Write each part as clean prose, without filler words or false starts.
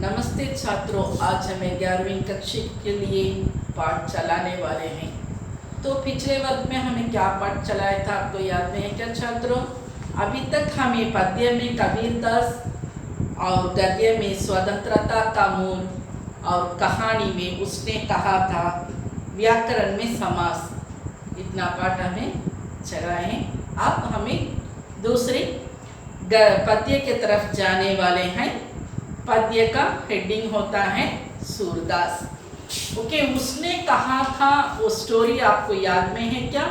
नमस्ते छात्रों, आज हमें 11वीं कक्षा के लिए पाठ चलाने वाले हैं। तो पिछले वर्ग में हमें क्या पाठ चलाया था, आपको याद में है क्या छात्रों? अभी तक हमें पद्य में कबीरदास और गद्य में स्वतंत्रता का मूल और कहानी में उसने कहा था, व्याकरण में समास, इतना पाठ हमें चलाए हैं। अब हमें दूसरे पद्य के तरफ जाने वाले हैं। पद्य का हेडिंग होता है सूरदास। ओके, उसने कहा था, वो स्टोरी आपको याद में है क्या?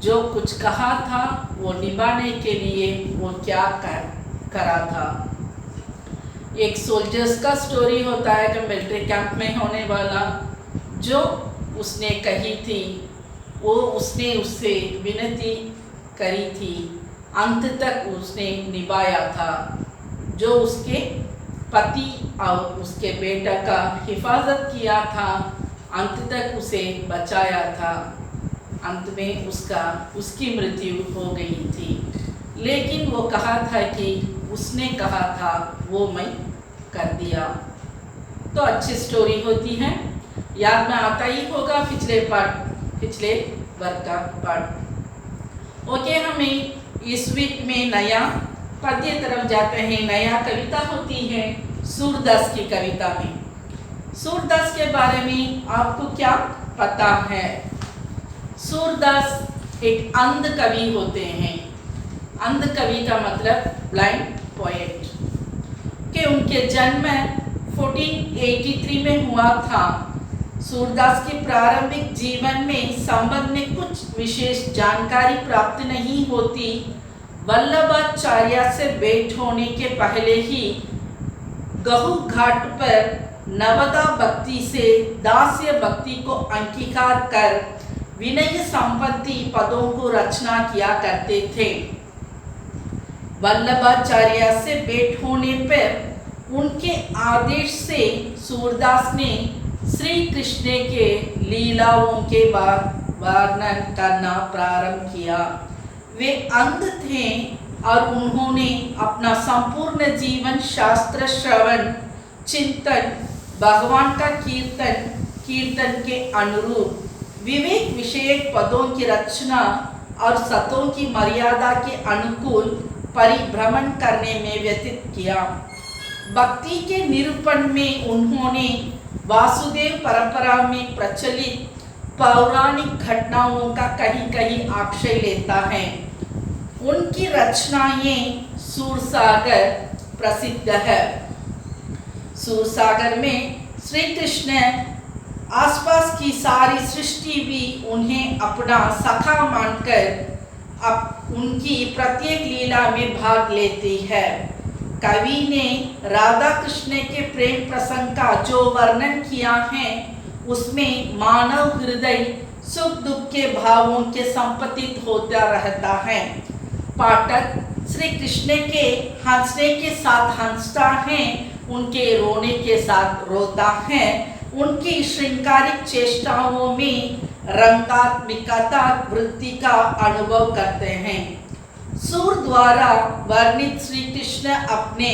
जो कुछ कहा था वो निभाने के लिए वो क्या करा था। एक सोल्जर्स का स्टोरी होता है जो मिलिट्री कैंप में होने वाला, जो उसने कही थी वो उसने उससे विनती करी थी, अंत तक उसने निभाया था। जो उसके पति और उसके बेटा का हिफाजत किया था, अंत तक उसे बचाया था। अंत में उसकी मृत्यु हो गई थी, लेकिन वो कहा था कि उसने कहा था वो मैं कर दिया। तो अच्छी स्टोरी होती है, याद में आता ही होगा पिछले वर्ग का पाठ। ओके, हमें इस वीक में नया पद्य तरफ जाते हैं। नया कविता होती है सूरदास की कविता में। सूरदास के बारे में आपको क्या पता है? सूरदास एक अंध कवि होते हैं। अंध कवि का मतलब ब्लाइंड पोएट। कि उनके जन्म 1483 में हुआ था। सूरदास के प्रारंभिक जीवन में संबंध में कुछ विशेष जानकारी प्राप्त नहीं होती। वल्लभाचार्य से भेंट होने के पहले ही गहू घाट पर नवदा भक्ति से दास्य भक्ति को अंगीकार कर विनय संपत्ति पदों को रचना किया करते थे। वल्लभाचार्य से भेंट होने पर उनके आदेश से सूरदास ने श्री कृष्ण के लीलाओं के वर्णन करना प्रारंभ किया। वे अंध थे और उन्होंने अपना संपूर्ण जीवन शास्त्र श्रवण, चिंतन, भगवान का कीर्तन के अनुरूप विवेक विषयक पदों की रचना और सतों की मर्यादा के अनुकूल परिभ्रमण करने में व्यतीत किया। भक्ति के निरूपण में उन्होंने वासुदेव परंपरा में प्रचलित पौराणिक घटनाओं का कहीं आश्रय लेता है। उनकी रचनाएं सूरसागर प्रसिद्ध है। सूरसागर में श्री कृष्ण आसपास की सारी सृष्टि भी उन्हें अपना सखा मानकर उनकी प्रत्येक लीला में भाग लेती है। कवि ने राधा कृष्ण के प्रेम प्रसंग का जो वर्णन किया है, उसमें मानव हृदय सुख दुख के भावों के संपतित होता रहता है। पाठक श्री कृष्ण के हंसने के साथ हंसता है, उनके रोने के साथ रोता है। उनकी श्रृंगारिक चेष्टाओं में रंगात्मिकता वृत्ति का अनुभव करते हैं। सूर द्वारा वर्णित श्री कृष्ण अपने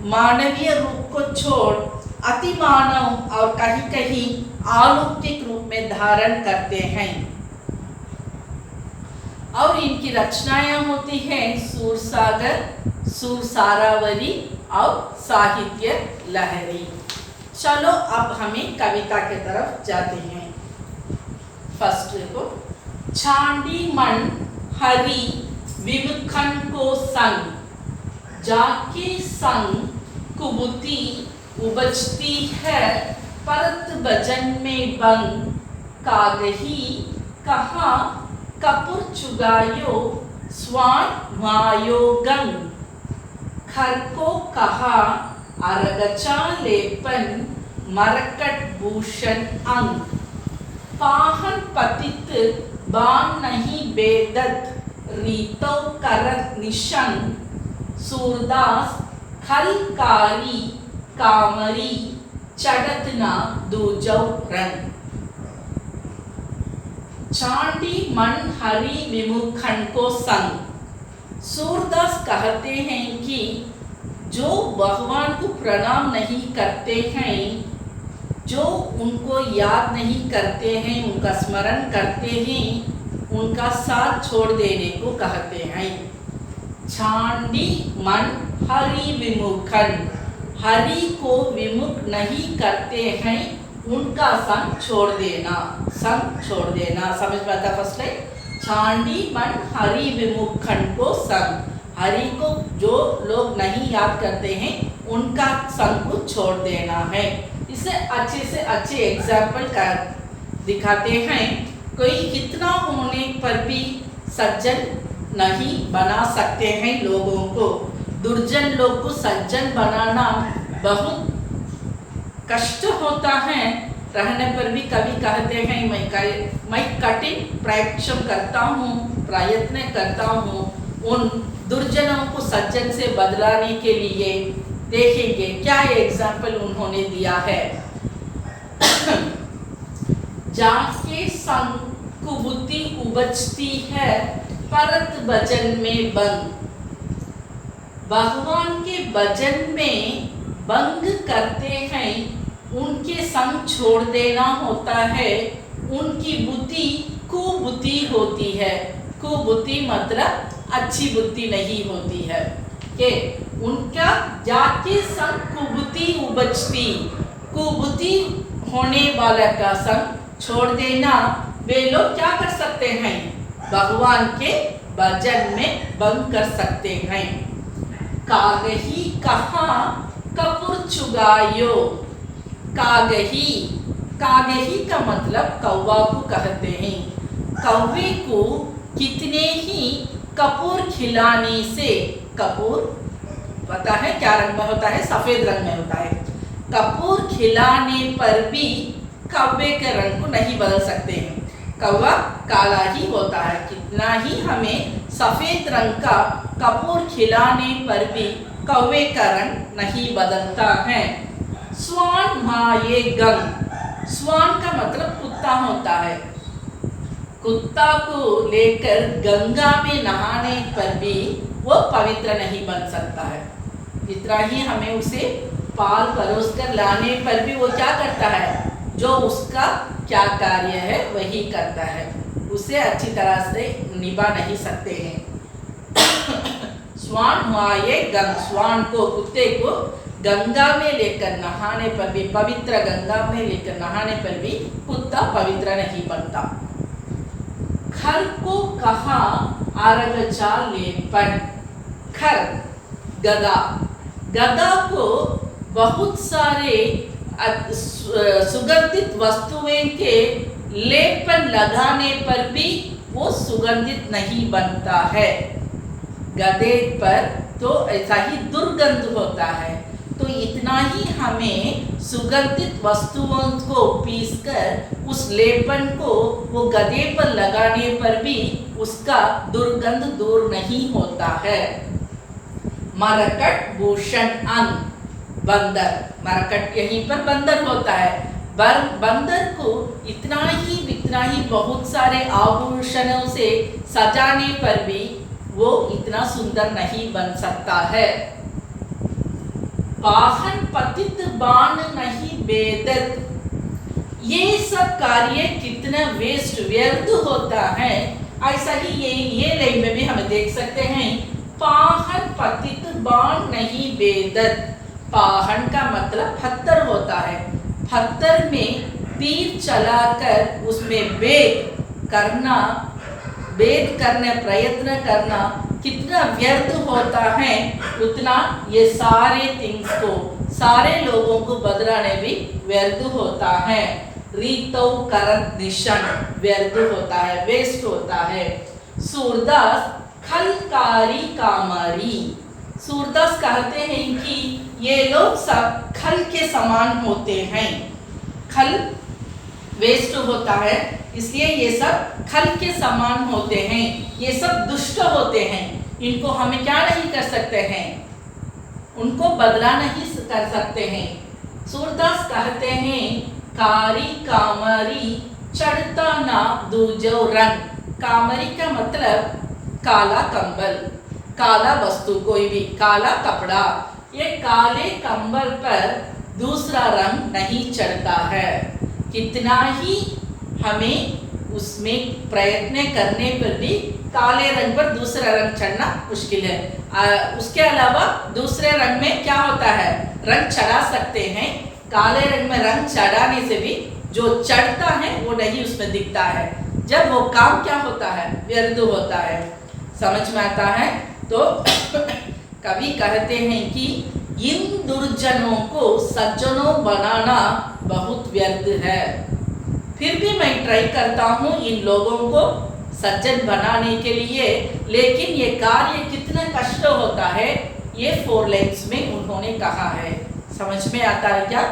मानवीय रूप को छोड़ अति मानव और कहीं अलौकिक रूप में धारण करते हैं। और इनकी रचनाएं होती हैं सूरसागर, सूरसारावली और साहित्य लहरी। चलो अब हमें कविता के तरफ जाते हैं। फर्स्ट देखो, छांडी मन हरि विमुखन को संग, जाके संग कुबुती उपजती है, परत भजन में बंग, कागही कहा कपूर चुगायो स्वान मायो गंग, खर को कहा अरगचा लेपन, मरकट भूषण अंग, पाहन पतित बान नहीं बेदत, रीतो करत निशंग, सूरदास खलकारी कामरी, चढ़त ना दूजौ रंग। चांडी मन हरि विमुखन को संग। सूरदास कहते हैं कि जो भगवान को प्रणाम नहीं करते हैं, जो उनको याद नहीं करते हैं, उनका स्मरण करते हैं, उनका साथ छोड़ देने को कहते हैं। छांडी मन हरि विमुखन, हरि को विमुख नहीं करते हैं, उनका संग छोड़ देना, संग छोड़ देना। समझ में आता फर्स्ट है, छांडी मन हरि विमुखन को संग, हरि को जो लोग नहीं याद करते हैं उनका संग को छोड़ देना है। इसे अच्छे से अच्छे एग्जाम्पल कर दिखाते हैं। कोई कितना होने पर भी सज्जन नहीं बना सकते हैं लोगों को, दुर्जन लोग को सज्जन बनाना बहुत कष्ट होता है। रहने पर भी कभी कहते हैं मैं कठिन प्रयत्न करता हूँ उन दुर्जनों को सज्जन से बदलाने के लिए। देखेंगे क्या एग्जाम्पल उन्होंने दिया है। जाके संग कुबुद्धि उपजती है, परत भजन में बंग, भगवान के भजन में भंग करते हैं, उनके संग छोड़ देना होता है। उनकी बुद्धि कुबुद्धि होती है, कुबुद्धि मतलब अच्छी बुद्धि नहीं होती है कि उनका जाके संग कुबुद्धि उपजती, कुबुद्धि होने वाला का संग छोड़ देना। वे लोग क्या कर सकते हैं, भगवान के भजन में भंग कर सकते हैं। कागही कहा कपूर चुगायो, कागही, कागही का मतलब कौवा को कहते हैं। कौवे को कितने ही कपूर खिलाने से, कपूर पता है क्या रंग में होता है, सफेद रंग में होता है। कपूर खिलाने पर भी कौवे के रंग को नहीं बदल सकते हैं, कौवा काला ही होता है। कितना ही हमें सफेद रंग का कपूर खिलाने पर भी कौवे का रंग नहीं बदलता है। स्वान माये गंग, स्वान का मतलब कुत्ता होता है। कुत्ता को लेकर गंगा में नहाने पर भी वो पवित्र नहीं बन सकता है। जितना ही हमें उसे पाल परोस कर लाने पर भी वो क्या करता है, जो उसका क्या कार्य है वही करता है, उसे अच्छी तरह से निभा नहीं सकते हैं। स्वान हुआये गंग, स्वान को, कुत्ते को गंगा में लेकर नहाने पर भी, पवित्र गंगा में लेकर नहाने पर भी कुत्ता पवित्र नहीं बनता। खर को कहा आरगचा लेपन, खर गदा, गदा को बहुत सारे सुगंधित वस्तुएं के लेपन लगाने पर भी वो सुगंधित नहीं बनता है। गधे पर तो ऐसा ही दुर्गंध होता है। तो इतना ही हमें सुगंधित वस्तुओं को पीसकर उस लेपन को वो गधे पर लगाने पर भी उसका दुर्गंध दूर नहीं होता है। मरकट भूषण अंग, बंदर, मरकट यहीं पर बंदर होता है। बंदर को इतना ही बहुत सारे आभूषणों से सजाने पर भी वो इतना सुंदर नहीं बन सकता है। वाहन पतित बाण नहीं बेदत, ये सब कार्य कितना वेस्ट, व्यर्थ होता है। ऐसा ही ये लाइन में भी हम देख सकते हैं, पाहन पतित बाण नहीं बेदत। पाहन का मतलब पत्थर होता है, पत्थर में तीर चलाकर उसमें भेद करने प्रयत्न करना कितना व्यर्थ होता है, उतना ये सारे थिंग्स को, सारे लोगों को बदलाने भी व्यर्थ होता है। रीतो करत निशन, व्यर्थ होता है, वेस्ट होता है। सूरदास खलकारी कामारी, सूरदास कहते हैं कि ये लोग सब खल के समान होते हैं। खल वेस्ट होता है, इसलिए ये सब खल के समान होते हैं, ये सब दुष्ट होते हैं। इनको हमें क्या नहीं कर सकते हैं, उनको बदला नहीं कर सकते हैं। सूरदास कहते हैं कारी कामरी चढ़ता ना दूजो रंग। कामरी का मतलब काला कंबल, काला वस्तु, कोई भी काला कपड़ा ये काले कंबल पर दूसरा रंग नहीं चढ़ता है। कितना ही हमें उसमें प्रयत्न करने पर भी काले रंग पर दूसरा रंग चढ़ना मुश्किल है। उसके अलावा दूसरे रंग में क्या होता है, रंग चढ़ा सकते हैं। काले रंग में रंग चढ़ाने से भी जो चढ़ता है वो नहीं उसमें दिखता है। जब वो काम क्या होता है, व्यर्थ होता है। समझ में आता है? तो कवि कहते हैं कि इन दुर्जनों को सज्जनों बनाना बहुत व्यर्थ है। फिर भी मैं ट्राई करता हूँ इन लोगों को सज्जन बनाने के लिए, लेकिन ये कार्य कितना कष्ट होता है, ये 4 लाइन्स में उन्होंने कहा है। समझ में आता है क्या?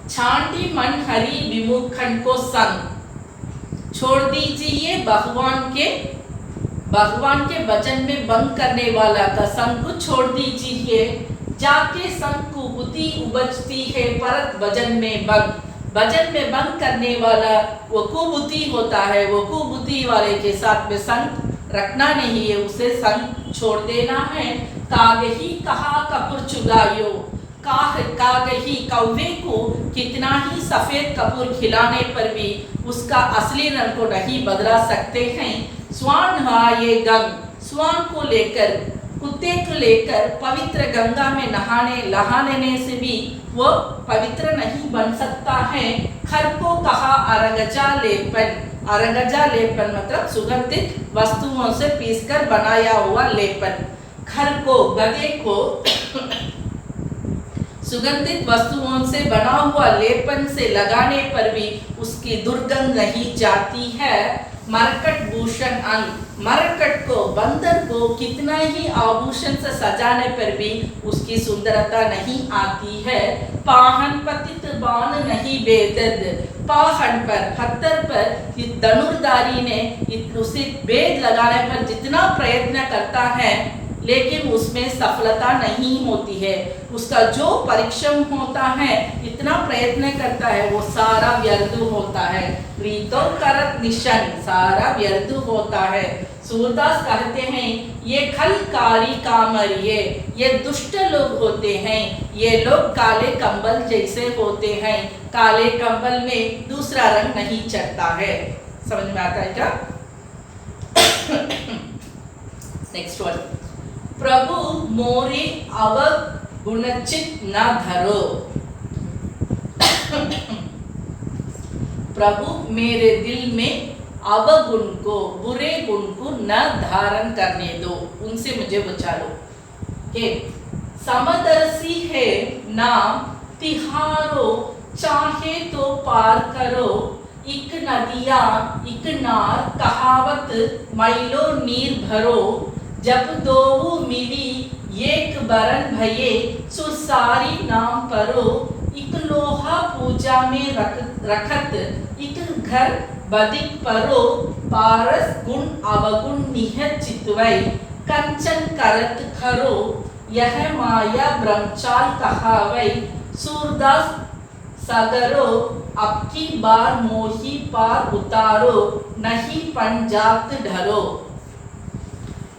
छांटी मन हरि विमुखन को संग छोड़ दीजिए, भगवान के वचन में भंग करने वाला का संग को छोड़ दीजिए। जाके संग कुबुद्धि उपजती है परत भजन में भंग। भजन में भंग करने वाला वो कुबुद्धि होता है, वो कुबुद्धि वाले के साथ में संग रखना नहीं है, उसे संग छोड़ देना है। कागही कहा कपूर चुगायो, कागही कौवे को कितना ही सफेद कपूर खिलाने पर भी उसका असली रंग को नहीं बदला सकते हैं। स्वान ये गंग, स्वान को लेकर, कुत्ते को लेकर पवित्र गंगा में नहाने से भी वो पवित्र नहीं बन सकता है। खर को कहा अरगजा लेपन, अरगजा लेपन मतलब सुगंधित वस्तुओं से पीसकर बनाया हुआ लेपन। खर को, गधे को सुगंधित वस्तुओं से बना हुआ लेपन से लगाने पर भी उसकी दुर्गंध नहीं जाती है। मरकट भूषण अंग, मरकट को, बंदर को कितना ही आभूषण से सजाने पर भी उसकी सुंदरता नहीं आती है। पाहन पतित बाण नहीं बेदर्द, पाहन पर, पत्थर पर इस धनुर्धारी ने उसे बेद लगाने पर जितना प्रयत्न करता है लेकिन उसमें सफलता नहीं होती है। उसका जो परिश्रम होता है, इतना प्रयत्न करता है, वो सारा व्यर्थ होता है। प्रीतो करत निशन, सारा व्यर्थ होता है। सूरदास कहते हैं ये खलकारी कामरिये, ये दुष्ट लोग होते हैं। ये लोग काले कंबल जैसे होते हैं, काले कंबल में दूसरा रंग नहीं चढ़ता है। समझ में आता है क्या? नेक्स्ट वर्ड, प्रभु मोरे अवगुणचित न धरो। प्रभु मेरे दिल में अवगुण को, बुरे गुण को न धारण करने दो, उनसे मुझे बचा लो। के समदर्शी है नाम तिहारो, चाहे तो पार करो। इक नदिया इक नार, कहावत मैलो नीर भरो। जब दोऊ मिली एक बरन भये, सुरसारी नाम परो। इक लोहा पूजा में रखत, इक घर बदिक परो। पारस गुण अवगुण निहत चितवै, कंचन करत खरो। यह माया ब्रह्मचाल कहावै, सूरदास सगरो। अब की बार मोही पार उतारो, नहीं पंजात ढरो।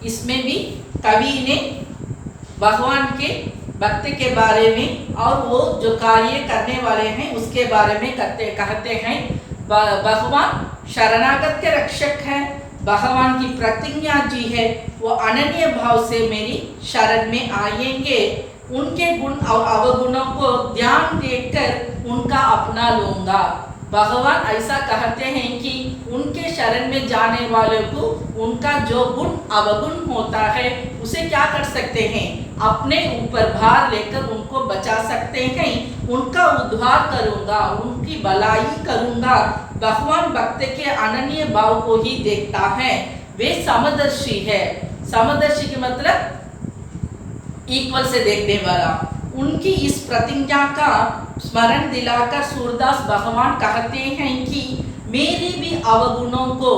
इसमें भी कवि ने भगवान के भक्त के बारे में और वो जो कार्य करने वाले हैं उसके बारे में कहते हैं। भगवान शरणागत के रक्षक हैं, भगवान की प्रतिज्ञा जी है, वो अनन्य भाव से मेरी शरण में आएंगे। उनके गुण और अवगुणों को ध्यान देकर उनका अपना लूंगा। भगवान ऐसा कहते हैं कि उनके शरण में जाने वालों को उनका जो गुण अवगुण होता है उसे क्या कर सकते हैं, अपने ऊपर भार लेकर उनको बचा सकते हैं। उनका उद्धार करूंगा, उनकी भलाई करूंगा। भगवान भक्त के अनन्य भाव को ही देखता है, वे समदर्शी है। समदर्शी के मतलब इक्वल से देखने वाला। उनकी इस प्रतिज्ञा का स्मरण दिलाकर सूरदास भगवान कहते हैं कि मेरे भी अवगुणों को,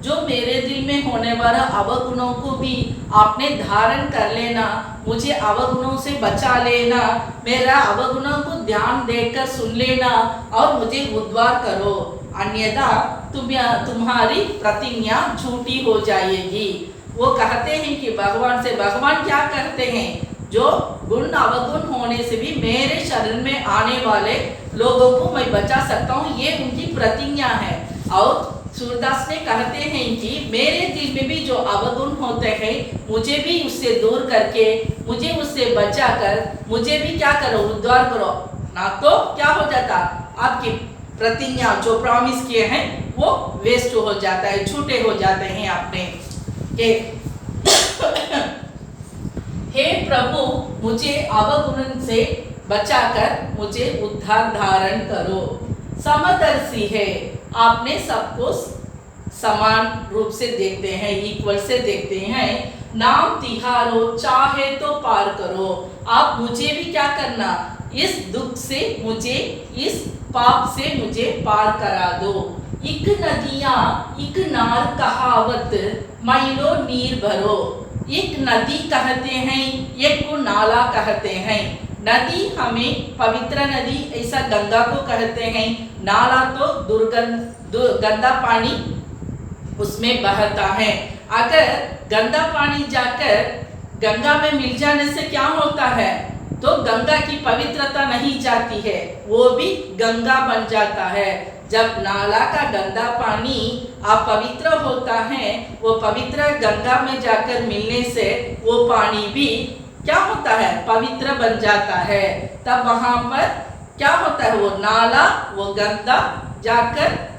जो मेरे दिल में होने वाला अवगुणों को भी आपने धारण कर लेना, मुझे अवगुणों से बचा लेना, मेरा अवगुणों को ध्यान देकर सुन लेना और मुझे उद्धार करो, अन्यथा तुम्हारी प्रतिज्ञा झूठी हो जाएगी। वो कहते हैं कि भगवान से, भगवान क्या कहते हैं, जो गुण अवगुण होने से भी मेरे शरण में आने वाले लोगों को मैं बचा सकता हूँ, ये उनकी प्रतिज्ञा है। और सूरदास ने कहते हैं कि मेरे दिल में भी जो अवगुण होते हैं मुझे भी उससे दूर करके, मुझे उससे बचा कर, मुझे भी क्या करो, उद्धार करो, ना तो क्या हो जाता, आपकी प्रतिज्ञा जो प्रॉमिस किए हैं वो वेस्ट हो जाता है, झूठे हो जाते हैं आपने के। हे प्रभु मुझे अवगुण से बचाकर मुझे उद्धार धारण करो। समदर्शी है, आपने सबको समान रूप से देखते हैं, इक्वल से देखते हैं। नाम तिहारो, चाहे तो पार करो। आप मुझे भी क्या करना, इस दुख से मुझे, इस पाप से मुझे पार करा दो। इक नदियाँ इक नार कहावत, मैलो नीर भरो। एक नदी कहते हैं, एक को नाला कहते हैं। नदी हमें पवित्र नदी ऐसा गंगा को कहते हैं, नाला तो गंदा पानी उसमें बहता है। अगर गंदा पानी जाकर गंगा में मिल जाने से क्या होता है, तो गंगा की पवित्रता नहीं जाती है, वो भी गंगा बन जाता है। जब नाला का गंदा पानी अपवित्र होता है, वो पवित्र गंगा में जाकर मिलने से वो पानी भी क्या होता है, पवित्र बन जाता है। तब वहां पर क्या होता है, वो नाला, वो गंगा जाकर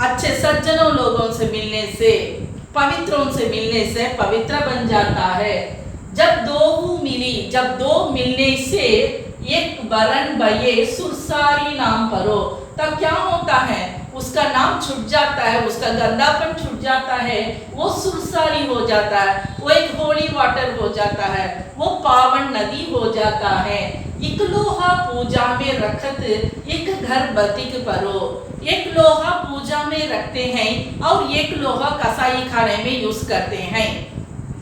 अच्छे सज्जनों लोगों से मिलने से, पवित्रों से मिलने से पवित्र बन जाता है। जब दो मिली, जब दो मिलने से एक बरन बये सुरसारी नाम परो, तब क्या होता है, उसका नाम छूट जाता है, उसका गंदापन छूट जाता है, वो सुरसारी हो जाता है, वो एक होली वाटर हो जाता है, वो पावन नदी हो जाता है। एक लोहा पूजा में रखत, एक घर बतिक परो। एक लोहा पूजा में रखते हैं और एक लोहा कसाई खाने में यूज करते हैं।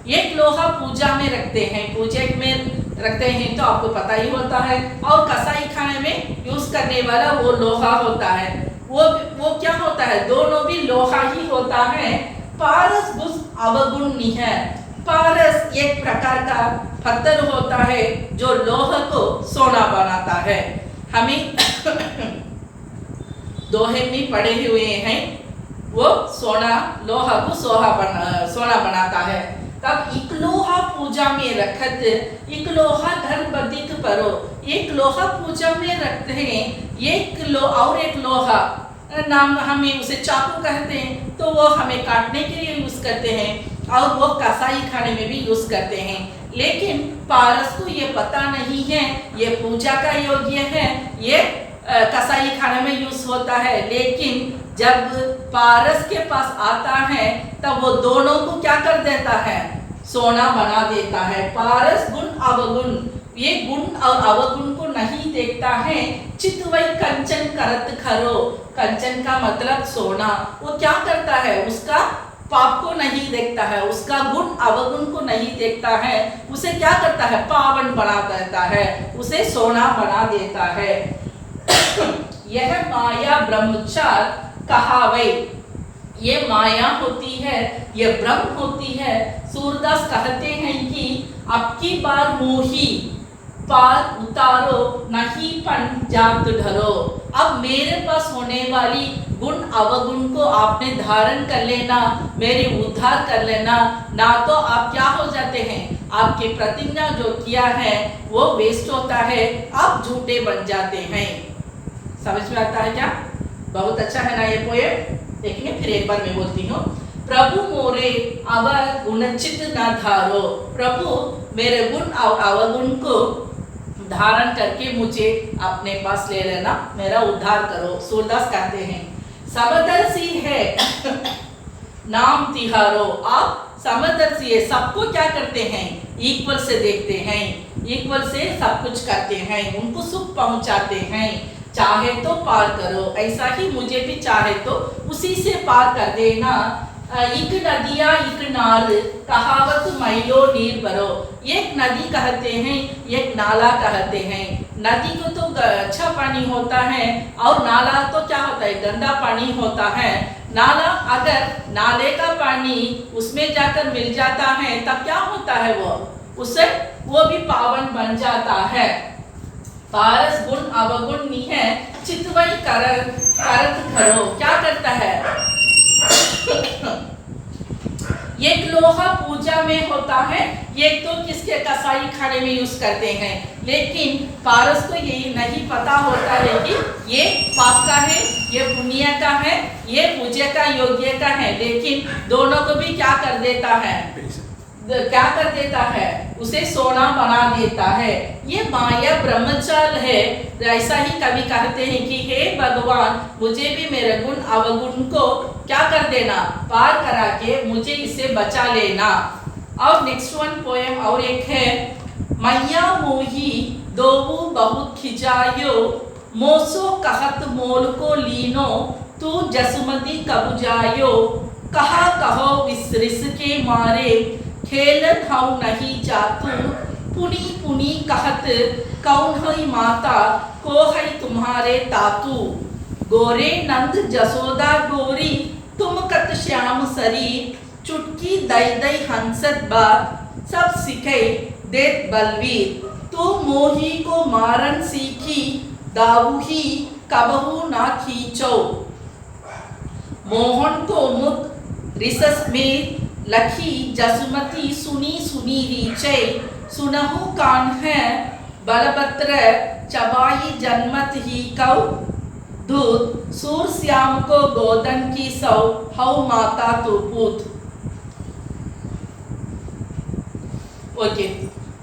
एक लोहा पूजा में रखते हैं, पूजा में रखते हैं तो आपको पता ही होता है, और कसाई खाने में यूज करने वाला वो लोहा होता है। वो क्या होता है, दोनों भी लोहा ही होता है। पारस बुस अवगुण है। पारस एक प्रकार का पत्थर होता है जो लोहा को सोना बनाता है। हमें दोहे में पड़े हुए हैं, वो सोना, लोहा को सोना बनाता है। तब एक लोहा पूजा में रखत, एक लोहा घर बदिक परो। एक लोहा पूजा में रखते हैं, और एक लोहा नाम हमें उसे चाकू कहते हैं, तो वो हमें काटने के लिए यूज करते हैं, और वो कसाई खाने में भी यूज करते हैं। लेकिन पारस को ये पता नहीं है ये पूजा का योग्य है, ये कसाई खाने में यूज होता है। लेकिन जब पारस के पास आता है तब वो दोनों को क्या कर देता है, सोना बना देता है। पारस गुण अवगुण, ये गुण और अवगुण को नहीं देखता है। चितवई कंचन करत खरो, कंचन का मतलब सोना, वो क्या करता है, उसका पाप को नहीं देखता है, उसका गुण अवगुण को नहीं देखता है, उसे क्या करता है, पावन बना देता है, उसे सोना बना देता है। यह माया ब्रह्मचार कहावे, ये माया होती है, ये ब्रह्म होती है। सूरदास कहते हैं कि अब की बार मोही पार उतारो, नहीं पन जात ढरो। अब मेरे पास होने वाली गुण अवगुण को आपने धारण कर लेना, मेरी उद्धार कर लेना, ना तो आप क्या हो जाते हैं, आपकी प्रतिज्ञा जो किया है वो वेस्ट होता है, आप झूठे बन जाते हैं। समझ में आता है क्या? बहुत अच्छा है ना ये पोएम। देखिए फिर एक बार मैं बोलती हूँ। प्रभु मोरे अवगुणचित न धारो, प्रभु मेरे गुण और अवगुण को धारण करके मुझे अपने पास ले लेना, मेरा उद्धार करो। सूरदास कहते हैं समदर्शी है नाम तिहारो, आप समदर्शी है, सबको क्या करते हैं, इक्वल से देखते हैं, इक्वल से सब कुछ करते हैं, उनको सुख पहुंचाते हैं। चाहे तो पार करो, ऐसा ही मुझे भी चाहे तो उसी से पार कर देना। एक नदिया एक नाल कहावत मैलो नीर भरो। एक नदी कहते हैं, एक नाला कहते हैं। नदी को तो अच्छा पानी होता है और नाला तो क्या होता है, गंदा पानी होता है। नाला, अगर नाले का पानी उसमें जाकर मिल जाता है तब क्या होता है, उससे वो भी पावन बन जाता है। पारस गुण अवगुण नहीं है, चितवई करत करो। क्या करता है, एक लोहा पूजा में होता है, एक तो किसके कसाई खाने में यूज करते हैं। लेकिन पारस को यही नहीं पता होता है कि ये पाप का है, ये पुण्य का है, ये पूजा का योग्य का है। लेकिन दोनों को भी क्या कर देता है, उसे सोना बना देता है। ये माया ब्रह्मचाल है। ऐसा ही कभी कहते हैं कि हे भगवान, मुझे भी मेरे गुण अवगुण को क्या कर देना, पार करा के मुझे इससे बचा लेना। और नेक्स्ट वन पोएम और एक है, मैया मोही दोवु बहुत खिजायो, मोसो कहत मोल को लीनो, तू जसमती कब जायो, कहा कहो विसरिस के मारे, खेलन हाउ नहीं जातू, पुनी पुनी कहत कौन है माता, को है तुम्हारे तातू, गोरे नंद जसोदा गोरी, तुम कत श्याम सरी, चुटकी दई दई हंसत बात, सब सिखे देत बलवीर, तू मोही को मारन सीखी, दाऊही कबहू ना खींचो, मोहन को मुख रिसस में लखी, जसुमती सुनी सुनी रीचे, सुनहु कान है बलभद्र, चबाई जन्मत ही कौ दूत, सूर श्याम को गोदन की सौ, हौ माता तो पूत। ओके,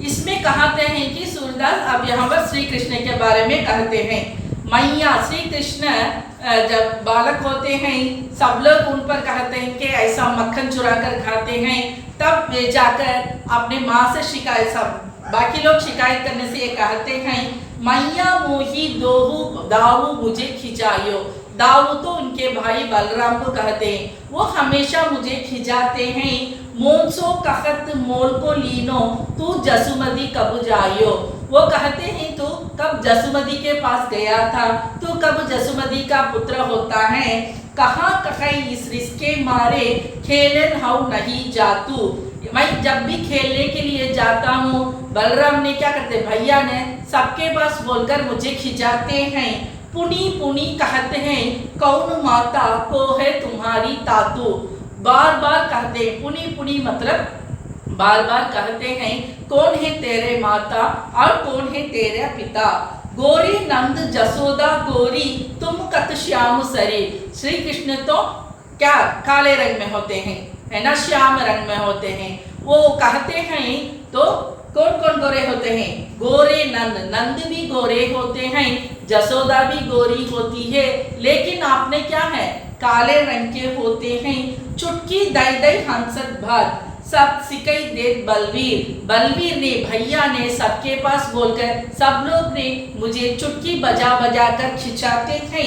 इसमें कहते हैं कि सूरदास अब यहाँ पर श्री कृष्ण के बारे में कहते हैं। मैया श्री कृष्ण जब बालक होते हैं, सब लोग उन पर कहते हैं कि ऐसा मक्खन चुरा कर खाते हैं, तब वे जाकर अपने माँ से शिकायत, सब बाकी लोग शिकायत करने से ये कहते हैं, मैया मोही दोहू दाऊ मुझे खिंचायो। दाऊ तो उनके भाई बलराम को कहते हैं, वो हमेशा मुझे खिंचाते हैं। मोनसो कहत मोल को लीनो, तू जसुमती कब जायो। वो कहते हैं तू कब जसुमती के पास गया था, तू कब जसुमती का पुत्र होता है। कहाँ कहीं इस रिश्के मारे, खेलन हाउ नहीं जातू। मैं जब भी खेलने के लिए जाता हूँ, बलराम ने क्या करते, भैया ने सबके पास बोलकर मुझे खिंचाते हैं। पुनी पुनी कहते हैं, कौन माता को है तुम्हारी तातू। बार बार कहते हैं, पुनी पुनी मतलब बार बार कहते हैं, कौन है तेरे माता और कौन है तेरा पिता। गोरी नंद जसोदा गोरी, तुम कत श्याम सरे। श्री कृष्ण तो क्या काले रंग में होते हैं, है ना, श्याम रंग में होते हैं। वो कहते हैं तो कौन कौन गोरे होते हैं, गोरे नंद, नंद भी गोरे होते हैं, जसोदा भी गोरी होती है, लेकिन आपने क्या है, काले रंग के होते हैं। चुटकी दई दई हंसत भात, सब सिकई देत बलवीर। बलवीर ने, भैया ने सबके पास बोलकर सब लोग ने मुझे चुटकी बजा बजा कर खिंचाते थे।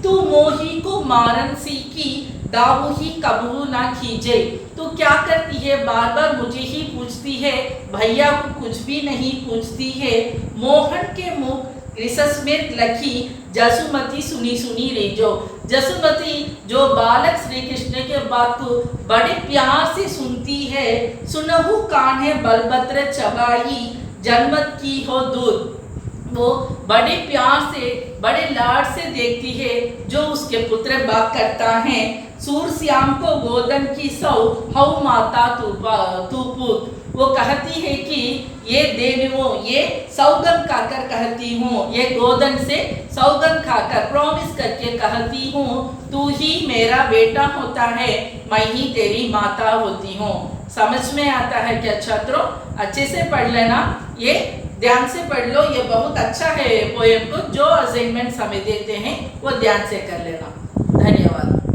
तू मोही को मारन सीखी, दाऊ ही कबू ना खींचे। तो क्या करती है, बार बार मुझे ही पूछती है, भैया को कुछ भी नहीं पूछती है। मोहन के मुख रिसस में लखी, जसुमती सुनी सुनी रेजो। जसुमती जो बालक श्री कृष्ण के बात को बड़े प्यार से सुनती है। सुनहु कान है बलभद्र चबाई, जनमत की हो दूध। वो बड़े प्यार से, बड़े लाड से देखती है जो उसके पुत्र बात करता है। सूर श्याम को गोदन की सौ, हौ माता तू पूत। वो कहती है कि ये देवियों, ये सौगंध खाकर कहती हूँ, ये गोदन से सौगंध खाकर प्रॉमिस करके कहती हूँ, तू ही मेरा बेटा होता है, मैं ही तेरी माता होती हूँ। समझ में आता है क्या छात्रों? अच्छे से पढ़ लेना, ये ध्यान से पढ़ लो, ये बहुत अच्छा है पोएम को। जो असाइनमेंट हमें देते हैं वो ध्यान से कर लेना। धन्यवाद।